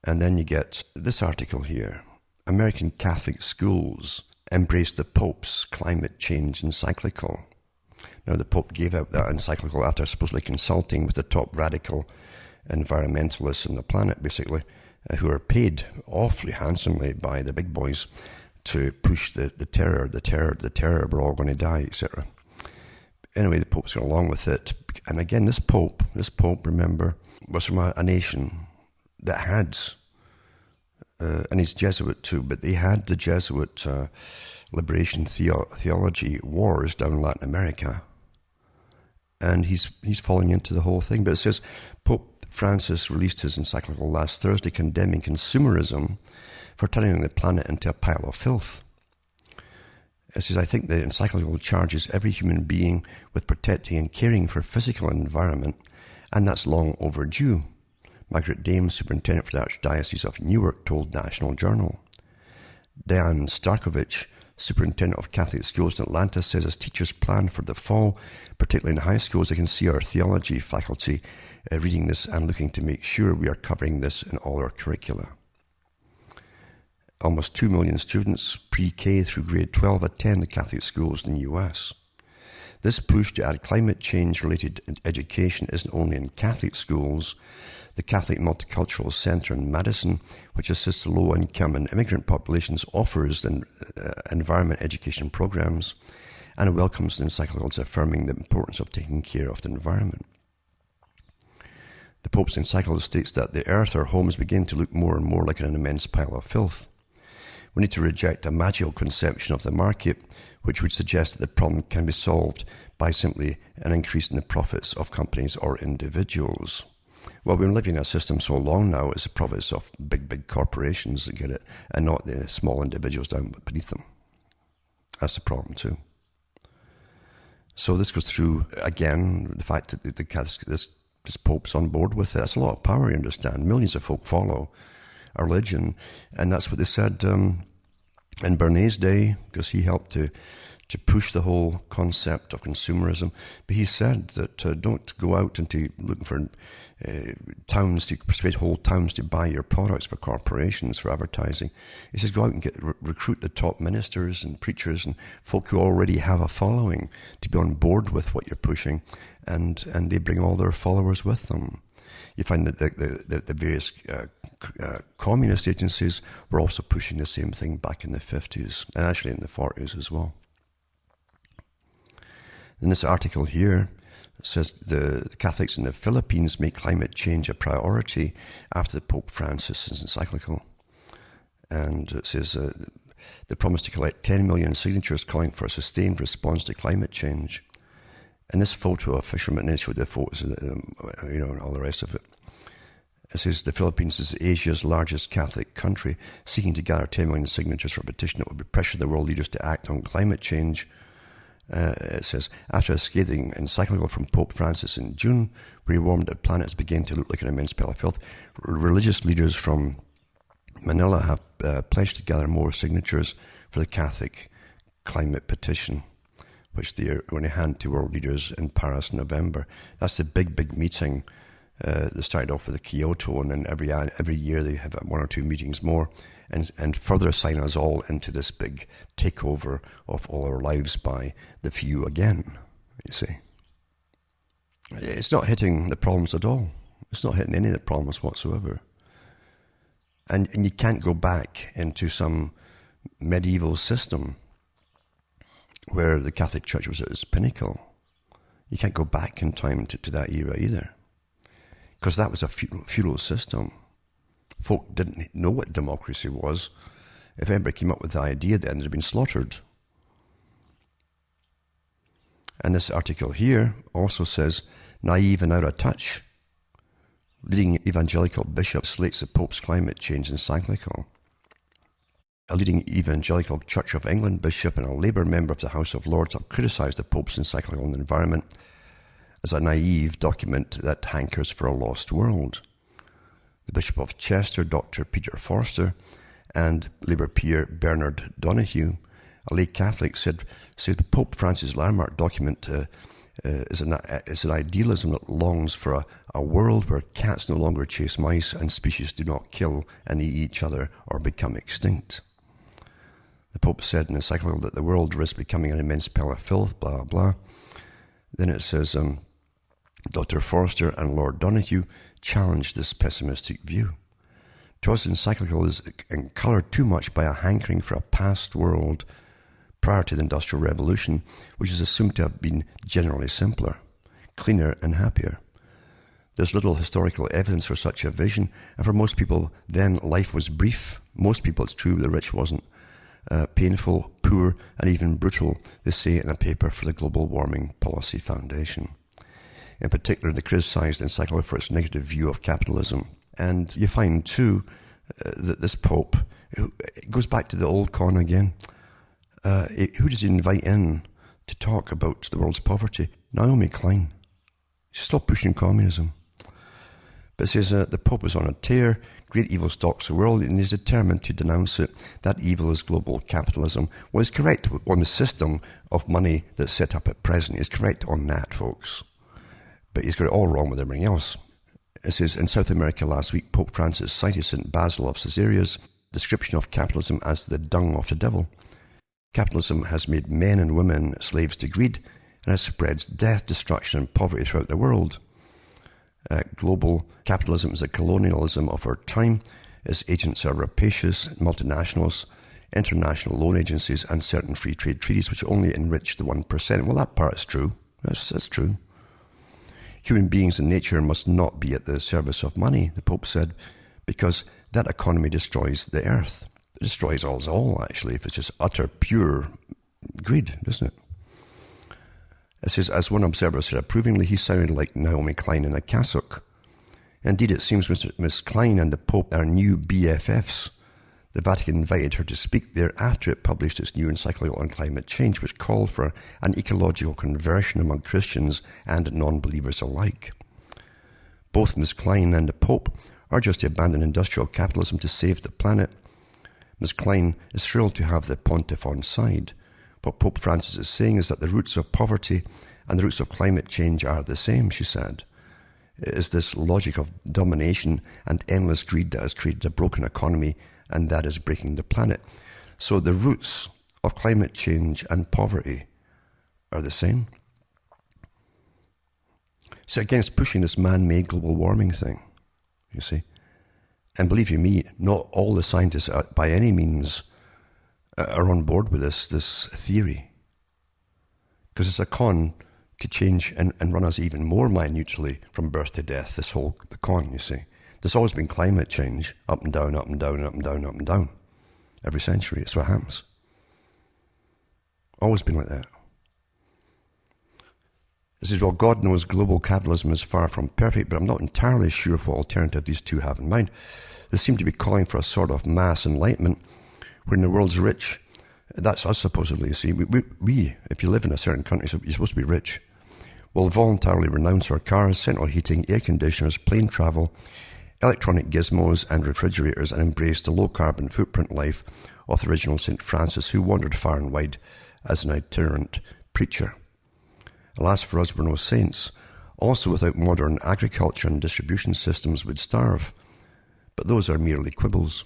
And then you get this article here. American Catholic schools embrace the Pope's climate change encyclical. Now, the Pope gave out that encyclical after supposedly consulting with the top radical environmentalists on the planet, basically, who are paid awfully handsomely by the big boys to push the terror, we're all going to die, etc. Anyway, the Pope's gone along with it. And again, this Pope, remember, was from a nation that had, and he's Jesuit too, but they had the Jesuit liberation theology wars down in Latin America. And he's falling into the whole thing. But it says, Pope Francis released his encyclical last Thursday condemning consumerism for turning the planet into a pile of filth. It says, I think the encyclical charges every human being with protecting and caring for physical environment, and that's long overdue. Margaret Dames, superintendent for the Archdiocese of Newark, told National Journal. Diane Starkovich, superintendent of Catholic schools in Atlanta, says as teachers plan for the fall, particularly in high schools, they can see our theology faculty reading this and looking to make sure we are covering this in all our curricula. Almost 2 million students, pre-K through grade 12, attend the Catholic schools in the US. This push to add climate change-related education isn't only in Catholic schools. The Catholic Multicultural Center in Madison, which assists low-income and immigrant populations, offers environment education programs and welcomes the encyclicals affirming the importance of taking care of the environment. The Pope's encyclical states that the earth, our homes, begin to look more and more like an immense pile of filth. We need to reject a magical conception of the market, which would suggest that the problem can be solved by simply an increase in the profits of companies or individuals. Well, we've been living in a system so long now, it's the profits of big corporations that get it, and not the small individuals down beneath them. That's the problem too. So this goes through, again, the fact that this Pope's on board with it. That's a lot of power, you understand. Millions of folk follow our religion, and that's what they said in Bernays' day, because he helped to push the whole concept of consumerism. But he said that don't go out into looking for towns to persuade whole towns to buy your products for corporations, for advertising. He says go out and recruit the top ministers and preachers and folk who already have a following to be on board with what you're pushing, and they bring all their followers with them. You find that the various communist agencies were also pushing the same thing back in the 50s, and actually in the 40s as well. In this article here, it says the Catholics in the Philippines make climate change a priority after the Pope Francis' encyclical. And it says they promise to collect 10 million signatures calling for a sustained response to climate change. And this photo of fishermen, they showed the photos, and all the rest of it. It says the Philippines is Asia's largest Catholic country, seeking to gather 10 million signatures for a petition that would be pressure the world leaders to act on climate change. It says, after a scathing encyclical from Pope Francis in June, where he warned that planets begin to look like an immense pile of filth, religious leaders from Manila have pledged to gather more signatures for the Catholic climate petition, which they are going to hand to world leaders in Paris in November. That's the big meeting. They started off with the Kyoto, and then every year they have one or two meetings more, and further assign us all into this big takeover of all our lives by the few again, you see. It's not hitting the problems at all. It's not hitting any of the problems whatsoever. And you can't go back into some medieval system where the Catholic Church was at its pinnacle. You can't go back in time to that era either, because that was a feudal system. Folk didn't know what democracy was. If anybody came up with the idea, then they'd have been slaughtered. And this article here also says, naive and out of touch. Leading evangelical bishop slates the Pope's climate change encyclical. A leading evangelical Church of England bishop and a Labour member of the House of Lords have criticised the Pope's encyclical on the environment as a naive document that hankers for a lost world. The Bishop of Chester, Dr. Peter Forster, and Labour peer Bernard Donoghue, a lay Catholic, said the Pope Francis' landmark document is an idealism that longs for a world where cats no longer chase mice and species do not kill and eat each other or become extinct. The Pope said in the Encyclical that the world risks becoming an immense pile of filth, blah, blah. Then it says, Dr. Forster and Lord Donahue challenged this pessimistic view. To us, Encyclical is coloured too much by a hankering for a past world prior to the Industrial Revolution, which is assumed to have been generally simpler, cleaner and happier. There's little historical evidence for such a vision, and for most people then life was brief. Most people, it's true, the rich wasn't. Painful, poor and even brutal, they say in a paper for the Global Warming Policy Foundation. In particular, they criticised Encyclical for its negative view of capitalism. And you find too that this Pope, it goes back to the old con again. Who does he invite in to talk about the world's poverty? Naomi Klein. Stop pushing communism. But it says the Pope is on a tear, great evil stalks the world, and is determined to denounce it. That evil is global capitalism. Well, he's correct on the system of money that's set up at present. He's correct on that, folks. But he's got it all wrong with everything else. It says, in South America last week, Pope Francis cited St. Basil of Caesarea's description of capitalism as the dung of the devil. Capitalism has made men and women slaves to greed and has spread death, destruction and poverty throughout the world. Global capitalism is a colonialism of our time. Its agents are rapacious, multinationals, international loan agencies and certain free trade treaties which only enrich the 1%. Well, that part is true. That's true. Human beings and nature must not be at the service of money, the Pope said, because that economy destroys the earth. It destroys us all, actually, if it's just utter, pure greed, doesn't it? It says, as one observer said approvingly, he sounded like Naomi Klein in a cassock. Indeed, it seems Miss Klein and the Pope are new BFFs. The Vatican invited her to speak there after it published its new encyclical on climate change, which called for an ecological conversion among Christians and non-believers alike. Both Miss Klein and the Pope urge us to abandon industrial capitalism to save the planet. Miss Klein is thrilled to have the pontiff on side. What Pope Francis is saying is that the roots of poverty and the roots of climate change are the same, she said. It is this logic of domination and endless greed that has created a broken economy and that is breaking the planet. So the roots of climate change and poverty are the same. So against pushing this man-made global warming thing, you see. And believe you me, not all the scientists by any means are on board with this theory. Because it's a con to change and run us even more minutely from birth to death, the con, you see. There's always been climate change, up and down, up and down, up and down, up and down. Every century, it's what happens. Always been like that. It says, well, God knows global capitalism is far from perfect, but I'm not entirely sure of what alternative these two have in mind. They seem to be calling for a sort of mass enlightenment, when the world's rich. That's us, supposedly, you see. We, if you live in a certain country, you're supposed to be rich. We'll voluntarily renounce our cars, central heating, air conditioners, plane travel, electronic gizmos and refrigerators, and embrace the low-carbon footprint life of the original St. Francis, who wandered far and wide as an itinerant preacher. Alas, for us, we're no saints. Also, without modern agriculture and distribution systems, we'd starve. But those are merely quibbles.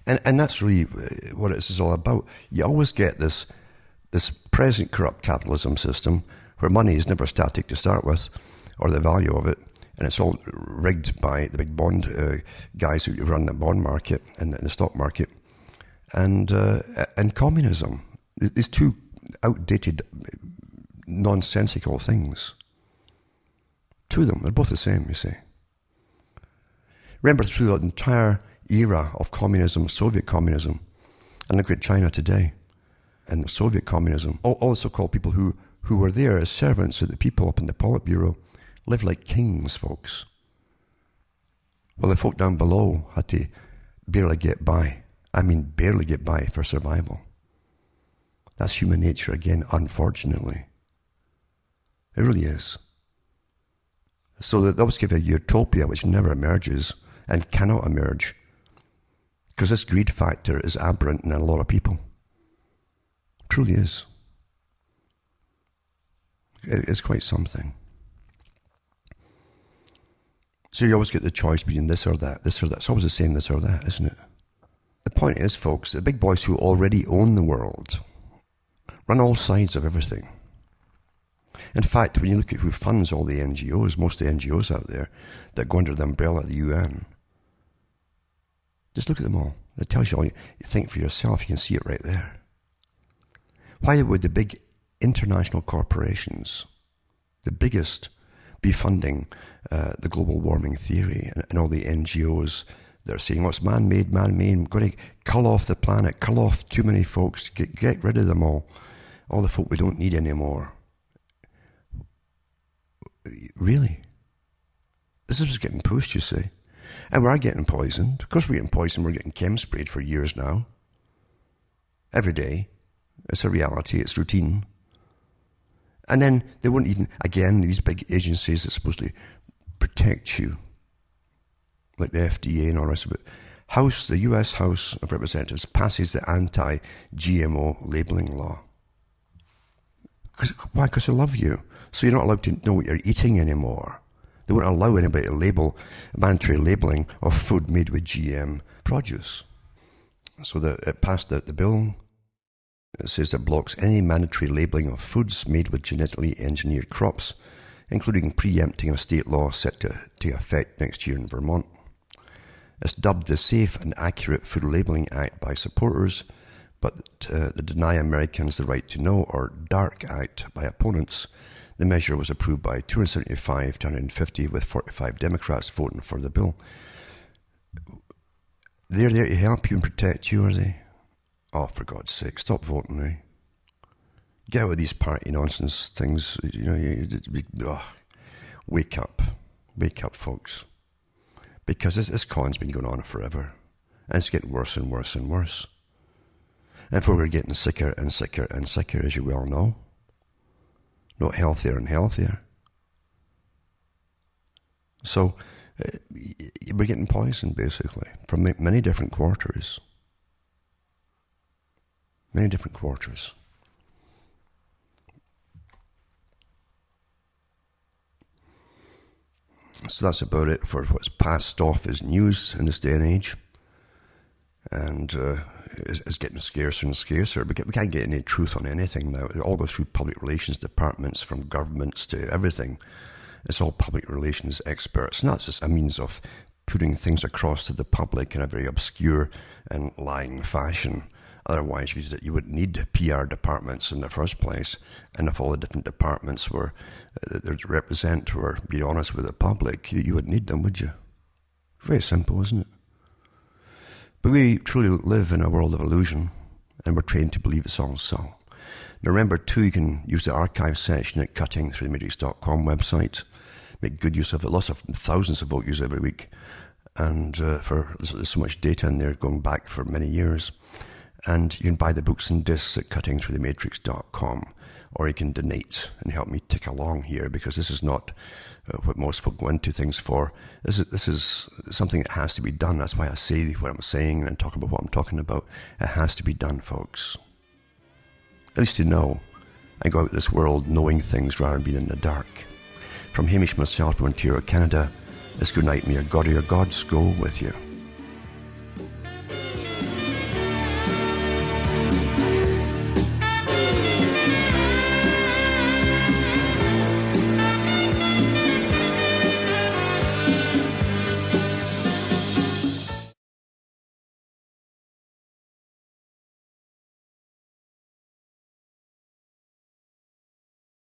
And that's really what this is all about. You always get this present corrupt capitalism system where money is never static to start with, or the value of it, and it's all rigged by the big bond guys who run the bond market and the stock market, and communism. These two outdated, nonsensical things. Two of them, they're both the same, you see. Remember, through the entire era of communism, Soviet communism, and look at China today, and Soviet communism, all the so-called people who were there as servants of the people up in the Politburo live like kings, folks. Well, the folk down below had to barely get by. I mean, barely get by for survival. That's human nature again, unfortunately. It really is. So they always give a utopia which never emerges and cannot emerge, because this greed factor is aberrant in a lot of people. It truly is. It's quite something. So you always get the choice between this or that, this or that. It's always the same, this or that, isn't it? The point is, folks, the big boys who already own the world run all sides of everything. In fact, when you look at who funds all the NGOs, most of the NGOs out there that go under the umbrella of the UN, just look at them all. It tells you all. You think for yourself, you can see it right there. Why would the big international corporations, the biggest, be funding the global warming theory and all the NGOs that are saying, what's man-made, we're going to cull off the planet, cull off too many folks, get rid of them all the folk we don't need anymore. Really? This is what's getting pushed, you see. And we are getting poisoned. Of course we're getting poisoned, we're getting chem sprayed for years now. Every day. It's a reality, it's routine. And then they won't even, again, these big agencies that supposedly protect you, like the FDA and all the rest of it. The US House of Representatives passes the anti-GMO labeling law. Why? Because they love you. So you're not allowed to know what you're eating anymore. They won't allow anybody to label, mandatory labeling of food made with GM produce. So it passed the bill. It says that blocks any mandatory labeling of foods made with genetically engineered crops, including preempting a state law set to effect next year in Vermont. It's dubbed the Safe and Accurate Food Labeling Act by supporters, but the Deny Americans the Right to Know, or DARK Act, by opponents. The measure was approved by 275 to 150, with 45 Democrats voting for the bill. They're there to help you and protect you, are they? Oh, for God's sake, stop voting now. Get out of these party nonsense things. Wake up, folks. Because this con's been going on forever. And it's getting worse and worse and worse. And we're getting sicker and sicker and sicker, as you well know. Not healthier and healthier. So, we're getting poisoned, basically, from many different quarters. Many different quarters. So that's about it for what's passed off as news in this day and age. And it's getting scarcer and scarcer. We can't get any truth on anything now. It all goes through public relations departments, from governments to everything. It's all public relations experts. And that's just a means of putting things across to the public in a very obscure and lying fashion. Otherwise, you wouldn't need PR departments in the first place. And if all the different departments were represent or be honest with the public, you wouldn't need them, would you? Very simple, isn't it? But we truly live in a world of illusion, and we're trained to believe it's all so. Now remember, too, you can use the archive section at cuttingthroughthematrix.com website. Make good use of it. Lots of thousands of folk use it every week. And there's so much data in there going back for many years. And you can buy the books and discs at cuttingthroughthematrix.com, or you can donate and help me tick along here, because this is not what most folk go into things for. This is something that has to be done. That's why I say what I'm saying and talk about what I'm talking about. It has to be done, folks. At least you know, and go out this world knowing things rather than being in the dark. From Hamish myself from Ontario, Canada, it's good night. May your God or your gods go with you.